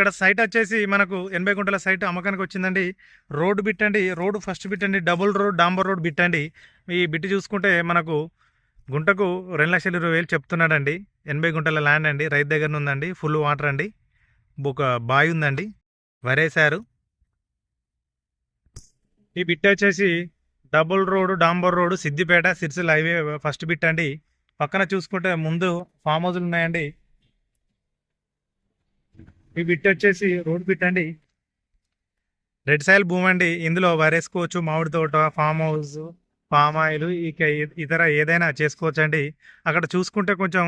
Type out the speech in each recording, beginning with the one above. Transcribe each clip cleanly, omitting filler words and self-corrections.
ఇక్కడ సైట్ వచ్చేసి మనకు 80 గుంటల సైట్ అమ్మకానికి వచ్చిందండి. రోడ్డు బిట్ అండి. రోడ్డు ఫస్ట్ బిట్ అండి. డబుల్ రోడ్ డాంబర్ రోడ్ బిట్ అండి. ఈ బిట్ చూసుకుంటే మనకు గుంటకు 2,20,000 చెప్తున్నాడండి. 80 గుంటల ల్యాండ్ అండి. రైతు దగ్గర ఉందండి. ఫుల్ వాటర్ అండి. ఒక బాయ్ ఉందండి. వరేశారు. ఈ బిట్ వచ్చేసి డబుల్ రోడ్ డాంబర్ road Siddipet Sircilla highway first bit అండి. పక్కన చూసుకుంటే ముందు ఫామ్ హౌస్లు ఉన్నాయండి. ఈ బిట్ వచ్చేసి రోడ్ బిట్ అండి. రెడ్ సాయిల్ భూమి అండి. ఇందులో వరేసుకోవచ్చు. మామిడి తోట, ఫామ్ హౌస్, పామ్ ఆయిల్, ఇక ఇతర ఏదైనా చేసుకోవచ్చు అండి. అక్కడ చూసుకుంటే కొంచెం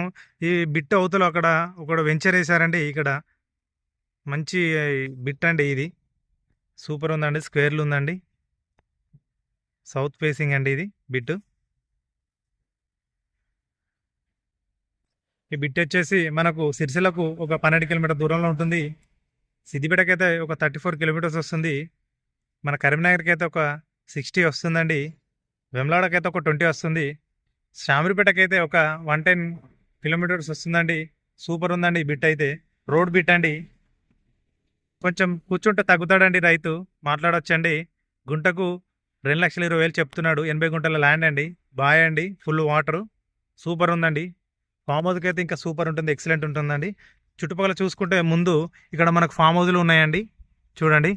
ఈ బిట్ అవతల అక్కడ ఒక వెంచర్ వేశారండి. ఇక్కడ మంచి బిట్ అండి. ఇది సూపర్ ఉందండి. స్క్వేర్లు ఉందండి. సౌత్ ఫేసింగ్ అండి ఇది బిట్. ఈ బిట్ వచ్చేసి మనకు సిరిసిల్లకు ఒక 12 కిలోమీటర్ దూరంలో ఉంటుంది. సిద్దిపేటకైతే ఒక 34 కిలోమీటర్స్ వస్తుంది. మన కరీంనగర్కి అయితే ఒక 60 వస్తుందండి. వెమ్లాడకైతే ఒక 20 వస్తుంది. శామరిపేటకైతే ఒక 110 కిలోమీటర్స్ వస్తుందండి. సూపర్ ఉందండి ఈ బిట్ అయితే. రోడ్ బిట్ అండి. కొంచెం కూర్చుంటే తగ్గుతాడండి రైతు. మాట్లాడొచ్చండి. గుంటకు 2,20,000 చెప్తున్నాడు. 80 గుంటల ల్యాండ్ అండి. బాయ్ అండి. Full water. సూపర్ ఉందండి. ఫామ్ హౌస్కి అయితే ఇంకా సూపర్ ఉంటుంది. ఎక్సలెంట్ ఉంటుందండి. చుట్టుపక్కల చూసుకుంటే ముందు ఇక్కడ మనకు ఫామ్ హౌస్లు ఉన్నాయండి. చూడండి.